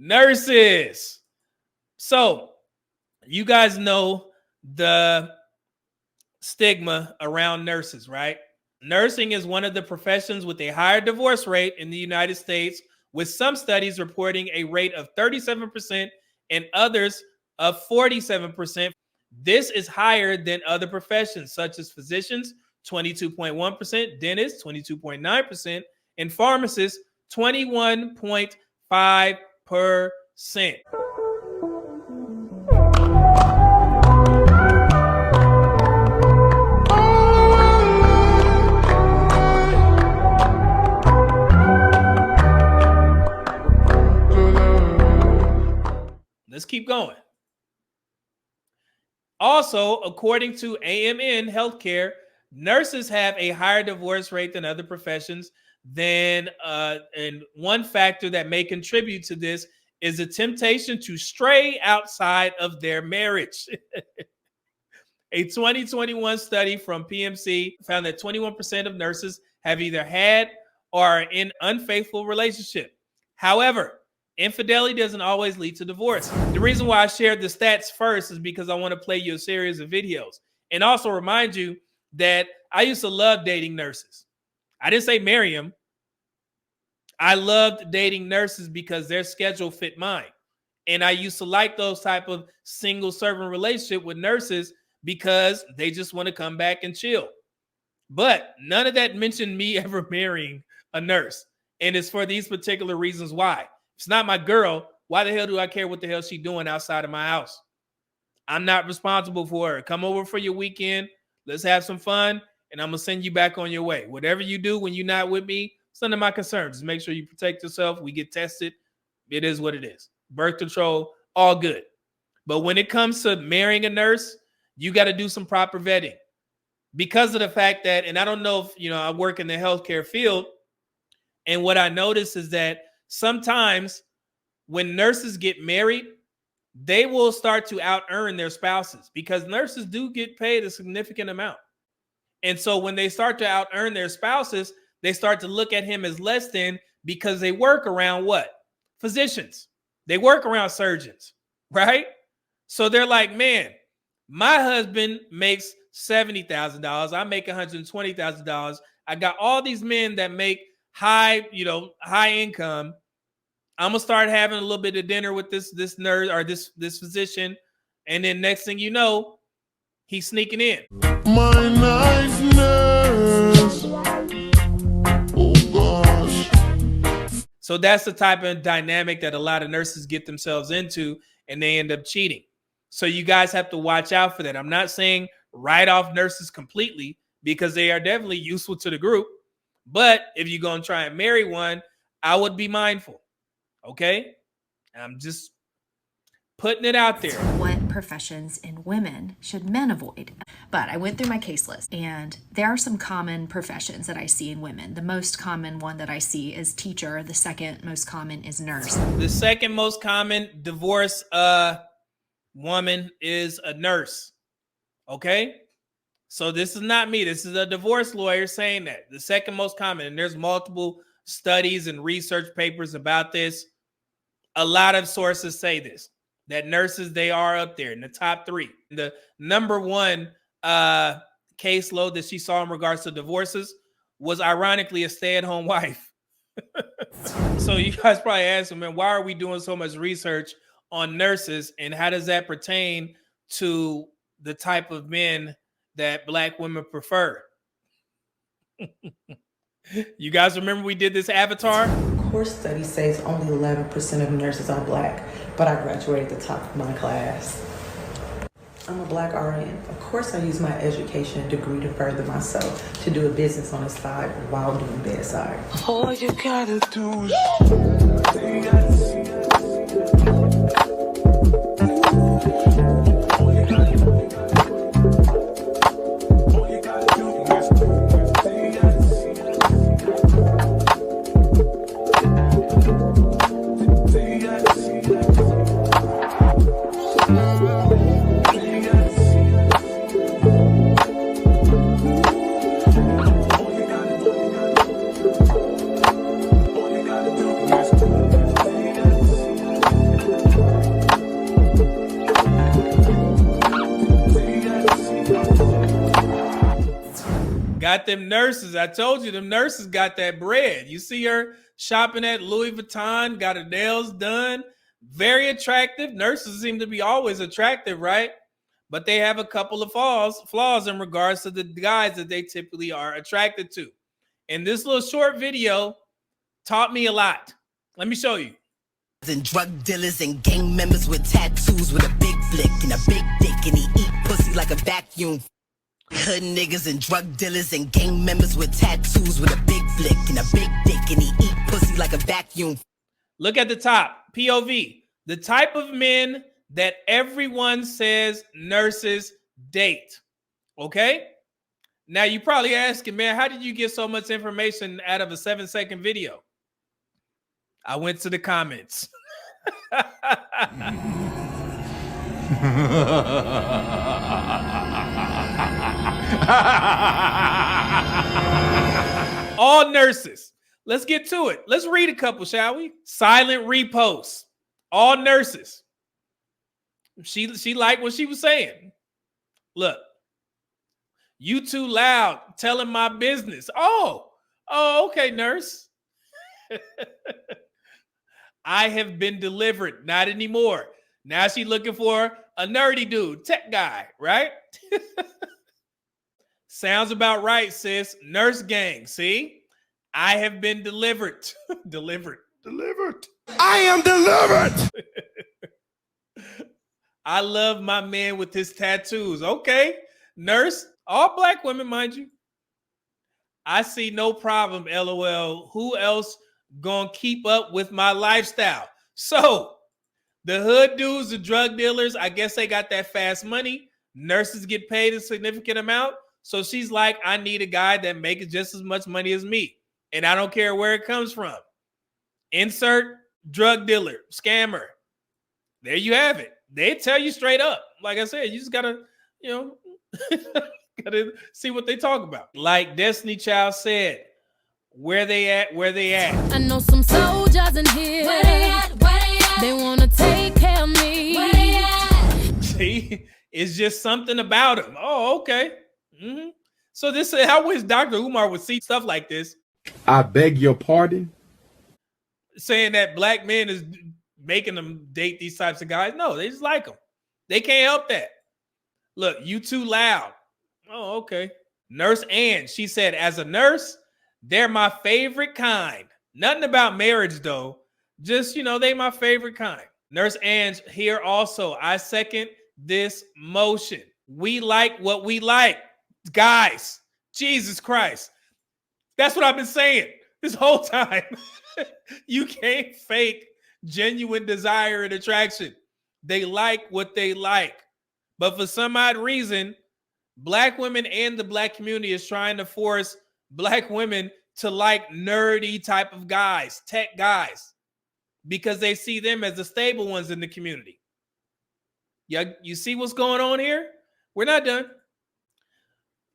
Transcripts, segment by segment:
Nurses. So you guys know the stigma around nurses, right? Nursing is one of the professions with a higher divorce rate in the United States, with some studies reporting a rate of 37% and others of 47%. This is higher than other professions such as physicians, 22.1%, dentists, 22.9%, and pharmacists, 21.5%. Let's keep going. Also, according to AMN Healthcare, nurses have a higher divorce rate than other professions. And one factor that may contribute to this is a temptation to stray outside of their marriage. A 2021 study from PMC found that 21% of nurses have either had or are in unfaithful relationship. However, infidelity doesn't always lead to divorce. The reason why I shared the stats first is because I want to play you a series of videos and also remind you that I used to love dating nurses. I didn't say marry them. I loved dating nurses because their schedule fit mine. And I used to like those type of single servant relationship with nurses because they just want to come back and chill. But none of that mentioned me ever marrying a nurse. And it's for these particular reasons why. It's not my girl. Why the hell do I care what the hell she's doing outside of my house? I'm not responsible for her. Come over for your weekend. Let's have some fun. And I'm going to send you back on your way. Whatever you do when you're not with me, it's none of my concern. Just make sure you protect yourself. We get tested. It is what it is. Birth control, all good. But when it comes to marrying a nurse, you got to do some proper vetting. Because of the fact that, and I don't know if, I work in the healthcare field. And what I notice is that sometimes when nurses get married, they will start to out earn their spouses because nurses do get paid a significant amount. And so when they start to out earn their spouses, they start to look at him as less than because they work around what? Physicians. They work around surgeons, right? So they're like, man, my husband makes $70,000. I make $120,000. I got all these men that make high income. I'm gonna start having a little bit of dinner with this nurse or this physician, and then next thing you know, he's sneaking in. My nice nurse. Oh gosh. So that's the type of dynamic that a lot of nurses get themselves into, and they end up cheating. So you guys have to watch out for that. I'm not saying write off nurses completely because they are definitely useful to the group. But if you're going to try and marry one, I would be mindful. Okay? I'm just putting it out there. What professions in women should men avoid? But I went through my case list, and there are some common professions that I see in women. The most common one that I see is teacher. The second most common is nurse. The second most common divorce woman is a nurse. Okay? So this is not me. This is a divorce lawyer saying that. The second most common, and there's multiple studies and research papers about this. A lot of sources say this, that nurses, they are up there in the top 3. The number one caseload that she saw in regards to divorces was ironically a stay-at-home wife. So you guys probably asking, man, why are we doing so much research on nurses, and how does that pertain to the type of men that Black women prefer? You guys remember we did this Avatar? Of course, study says only 11% of nurses are Black, but I graduated the top of my class. I'm a Black RN. Of course, I use my education and degree to further myself, to do a business on the side while doing bedside. All you gotta do is... Got them nurses. I told you them nurses got that bread. You see her shopping at Louis Vuitton, got her nails done. Very attractive. Nurses seem to be always attractive, right? But they have a couple of flaws in regards to the guys that they typically are attracted to. And this little short video taught me a lot. Let me show you. And drug dealers and gang members with tattoos with a big flick and a big dick, and he eat pussy like a vacuum. Hood niggas and drug dealers and gang members with tattoos with a big flick and a big dick, and he eat pussy like a vacuum. Look at the top, POV. The type of men that everyone says nurses date. Okay? Now you're probably asking, man, how did you get so much information out of a 7-second video? I went to the comments. All nurses. Let's get to it. Let's read a couple, shall we? Silent reposts. All nurses. She liked what she was saying. Look. You too loud, telling my business. Oh, okay, nurse. I have been delivered. Not anymore. Now she's looking for a nerdy dude, tech guy, right? Sounds about right, sis. Nurse gang, see? I have been delivered. Delivered. I am delivered. I love my man with his tattoos. Okay, nurse. All black women, mind you. I see no problem, LOL. Who else gonna keep up with my lifestyle? So, the hood dudes, the drug dealers, I guess they got that fast money. Nurses get paid a significant amount. So she's like, I need a guy that makes just as much money as me. And I don't care where it comes from. Insert drug dealer, scammer. There you have it. They tell you straight up. Like I said, you just gotta, gotta see what they talk about. Like Destiny Child said, where they at? I know some soldiers in here. Where they at? They wanna take care of me. Where they at? See, it's just something about them. Oh, okay. Mm-hmm. So this is how wish Dr. Umar would see stuff like this. I beg your pardon? Saying that black men is making them date these types of guys. No, they just like them. They can't help that. Look, you too loud. Oh, okay. Nurse Ann, she said, as a nurse, they're my favorite kind. Nothing about marriage, though. Just, they my favorite kind. Nurse Ann here also. I second this motion. We like what we like. Guys, Jesus Christ. That's what I've been saying this whole time. You can't fake genuine desire and attraction. They like what they like. But for some odd reason, black women and the black community is trying to force black women to like nerdy type of guys, tech guys, because they see them as the stable ones in the community. Yeah, you see what's going on here? We're not done.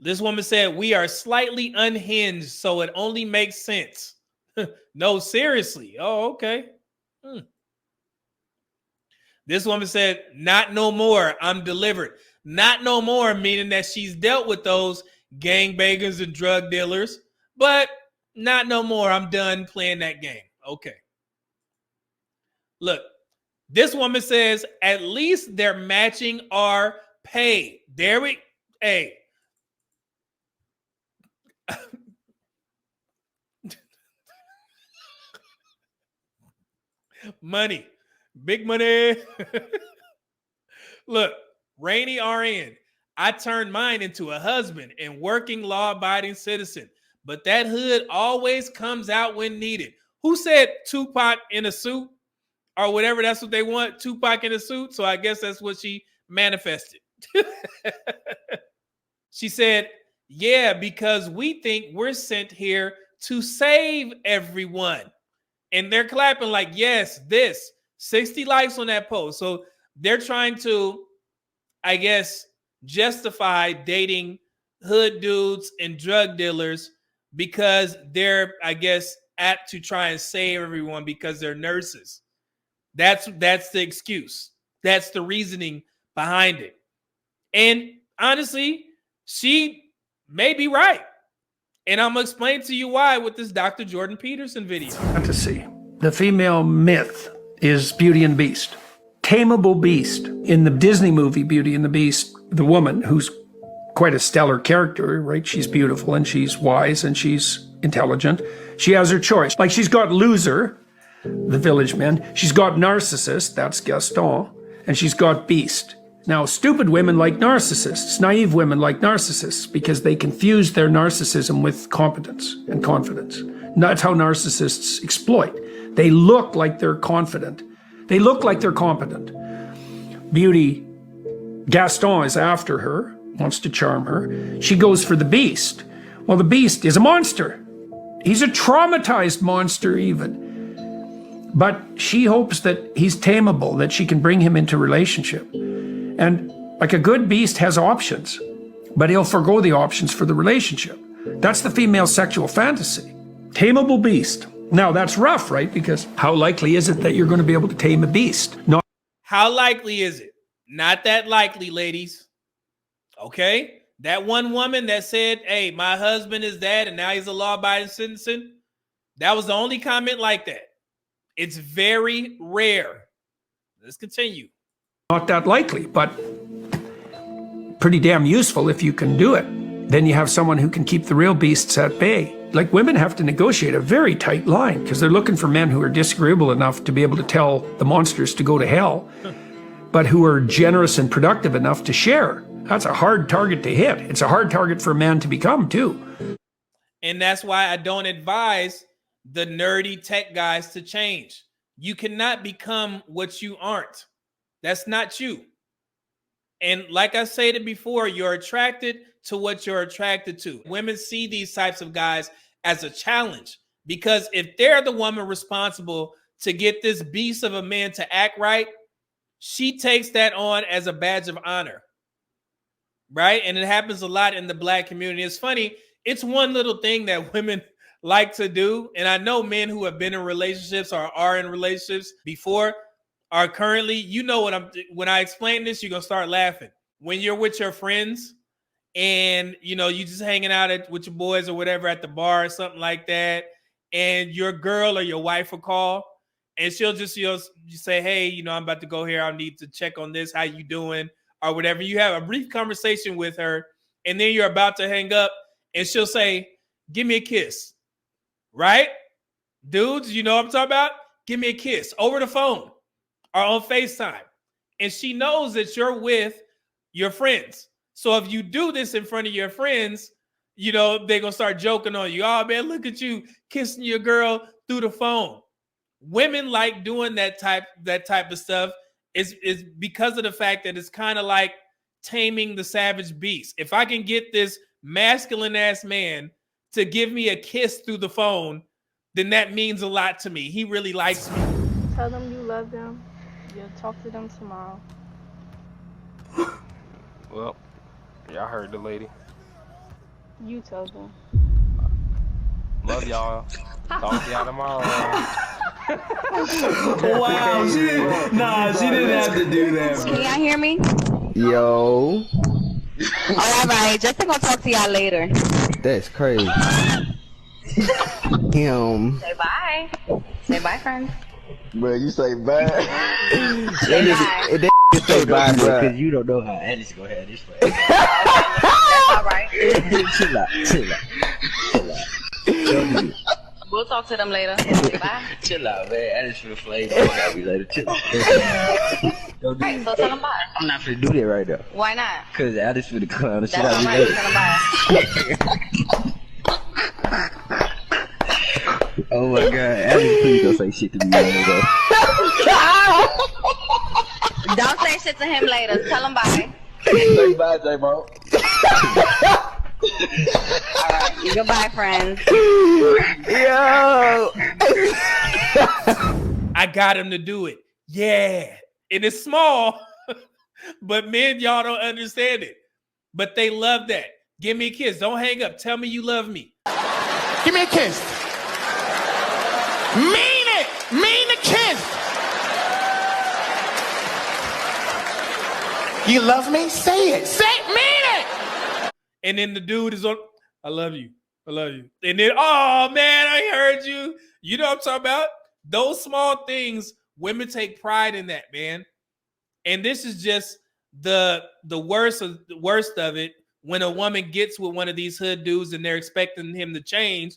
This woman said, we are slightly unhinged, so it only makes sense. No, seriously. Oh, okay. This woman said, not no more. I'm delivered. Not no more, meaning that she's dealt with those gangbangers and drug dealers, but not no more. I'm done playing that game. Okay. Look, this woman says, at least they're matching our pay. Hey. Money. Big money. Look, Rainy RN. I turned mine into a husband and working law-abiding citizen, but that hood always comes out when needed. Who said Tupac in a suit or whatever? That's what they want, Tupac in a suit. So I guess that's what she manifested. She said, yeah, because we think we're sent here to save everyone. And they're clapping like, yes, this. 60 likes on that post. So they're trying to, I guess, justify dating hood dudes and drug dealers because they're, I guess, apt to try and save everyone because they're nurses. That's the excuse. That's the reasoning behind it. And honestly, she may be right. And I'm going to explain to you why with this Dr. Jordan Peterson video. Fantasy. The female myth is Beauty and the Beast. Tameable beast. In the Disney movie Beauty and the Beast, the woman, who's quite a stellar character, right? She's beautiful and she's wise and she's intelligent. She has her choice. Like, she's got loser, the village men. She's got narcissist, that's Gaston. And she's got beast. Now, stupid women like narcissists. Naive women like narcissists because they confuse their narcissism with competence and confidence. And that's how narcissists exploit. They look like they're confident. They look like they're competent. Beauty, Gaston is after her, wants to charm her. She goes for the beast. Well, the beast is a monster. He's a traumatized monster even. But she hopes that he's tameable, that she can bring him into relationship. And like a good beast has options, but he'll forego the options for the relationship. That's the female sexual fantasy. Tameable beast. Now that's rough, right? Because how likely is it that you're going to be able to tame a beast? Not How likely is it? Not that likely, ladies. Okay? That one woman that said, hey, my husband is that, and now he's a law-abiding citizen, that was the only comment like that. It's very rare. Let's continue. Not that likely, but pretty damn useful if you can do it. Then you have someone who can keep the real beasts at bay. Like, women have to negotiate a very tight line because they're looking for men who are disagreeable enough to be able to tell the monsters to go to hell, but who are generous and productive enough to share. That's a hard target to hit. It's a hard target for a man to become, too. And that's why I don't advise the nerdy tech guys to change. You cannot become what you aren't. That's not you. And like I said before, you're attracted to what you're attracted to. Women see these types of guys as a challenge because if they're the woman responsible to get this beast of a man to act right, she takes that on as a badge of honor. Right? And it happens a lot in the Black community. It's funny. It's one little thing that women like to do. And I know men who have been in relationships or are in relationships before are currently, you know what when I explain this, you're going to start laughing. When you're with your friends and, you know, you just hanging out with your boys or whatever at the bar or something like that, and your girl or your wife will call and she'll just, you say, hey, you know, I'm about to go here. I need to check on this. How you doing? Or whatever. You have a brief conversation with her and then you're about to hang up and she'll say, give me a kiss. Right? Dudes, you know what I'm talking about? Give me a kiss over the phone or on FaceTime. And she knows that you're with your friends. So if you do this in front of your friends, you know, they're going to start joking on you. Oh, man, look at you kissing your girl through the phone. Women like doing that type of stuff is because of the fact that it's kind of like taming the savage beast. If I can get this masculine ass man to give me a kiss through the phone, then that means a lot to me. He really likes me. Tell them you love them. You'll talk to them tomorrow. Well, y'all heard the lady. You tell them. Love y'all. Talk to y'all tomorrow. Wow, she didn't have to do that. Can y'all hear me? Yo. All right, just gonna talk to y'all later. That's crazy. Say bye. Say bye, friends. Bro, you say bye. Bye. Say bye, bro. Because you don't know how Alice gonna have this way. That's all right. Chill out. We'll talk to them later. Say bye. Chill out, man. Alice finna flame the fuck out of me later. Chill out. Don't do Right, so tell them bye. I'm not finna do that right now. Why not? Because Alice finna clown the shit That's out of all me right. later. Tell them bye. Oh my god, Alice, please don't say shit to me, man. Don't say shit to him later. Tell him bye. Say bye, J-Mo. Alright, goodbye, friends. Yo. I got him to do it. Yeah. And it's small, but men, y'all don't understand it. But they love that. Give me a kiss. Don't hang up. Tell me you love me. Give me a kiss. Mean it. Mean the kiss. You love me? Say it. Say it. Mean it. And then the dude is on, I love you. I love you. And then, oh man, I heard you. You know what I'm talking about? Those small things, women take pride in that, man. And this is just the worst of it. When a woman gets with one of these hood dudes and they're expecting him to change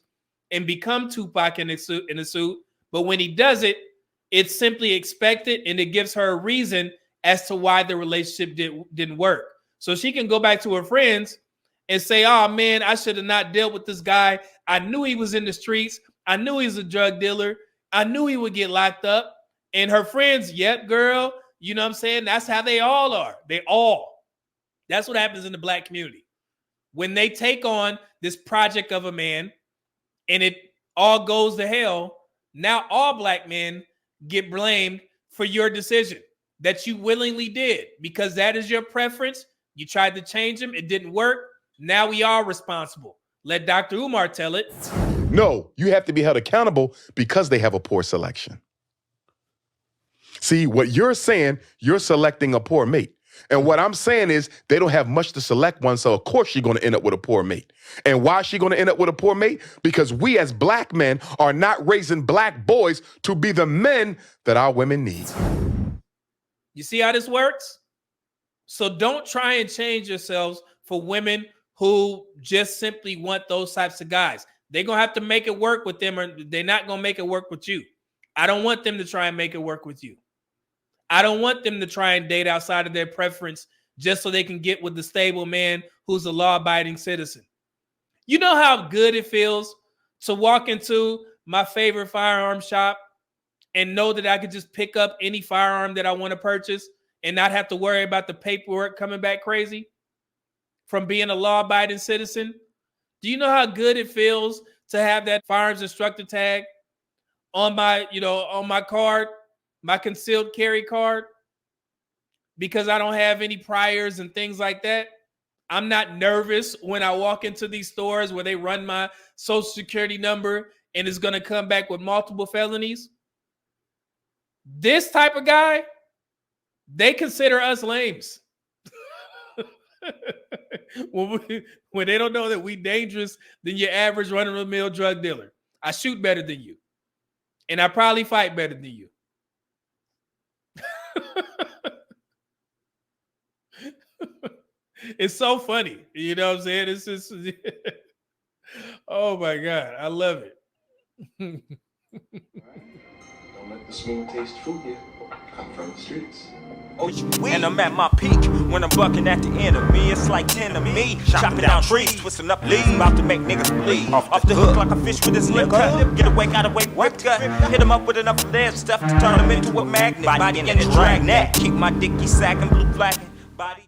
and become Tupac in a suit, but when he does it, it's simply expected, and it gives her a reason as to why the relationship didn't work. So she can go back to her friends and say, oh man, I should have not dealt with this guy. I knew he was in the streets. I knew he was a drug dealer. I knew he would get locked up. And her friends, yep, girl, you know what I'm saying? That's how they all are. That's what happens in the black community. When they take on this project of a man and it all goes to hell, now all black men get blamed for your decision that you willingly did, because that is your preference. You tried to change him. It didn't work. Now we are responsible. Let Dr. Umar tell it. No, you have to be held accountable because they have a poor selection. See, what you're saying, you're selecting a poor mate. And what I'm saying is they don't have much to select one, so of course she's going to end up with a poor mate. And why is she going to end up with a poor mate? Because we as black men are not raising black boys to be the men that our women need. You see how this works? So don't try and change yourselves for women who just simply want those types of guys. They're going to have to make it work with them, or they're not going to make it work with you. I don't want them to try and make it work with you. I don't want them to try and date outside of their preference just so they can get with the stable man who's a law-abiding citizen. You know how good it feels to walk into my favorite firearm shop and know that I could just pick up any firearm that I want to purchase and not have to worry about the paperwork coming back crazy from being a law-abiding citizen? Do you know how good it feels to have that firearms instructor tag on my, on my card, my concealed carry card, because I don't have any priors and things like that? I'm not nervous when I walk into these stores where they run my social security number and it's going to come back with multiple felonies. This type of guy, they consider us lames. when they don't know that we dangerous than your average run-of-the-mill drug dealer. I shoot better than you. And I probably fight better than you. It's so funny. You know what I'm saying? It's just, oh my God. I love it. Don't let the smooth taste fool you. Come from the streets. Oh, you weak. And I'm at my peak when I'm bucking at the enemy. It's like 10 to me. Chopping down trees, twisting up leaves, about to make niggas bleed. Off the hook like a fish with his lip cut. Get away, got away, whip cut. Hit him up with enough of their stuff to turn him into a magnet. Body in a drag net. Keep my dicky sack and blue flagging. Body.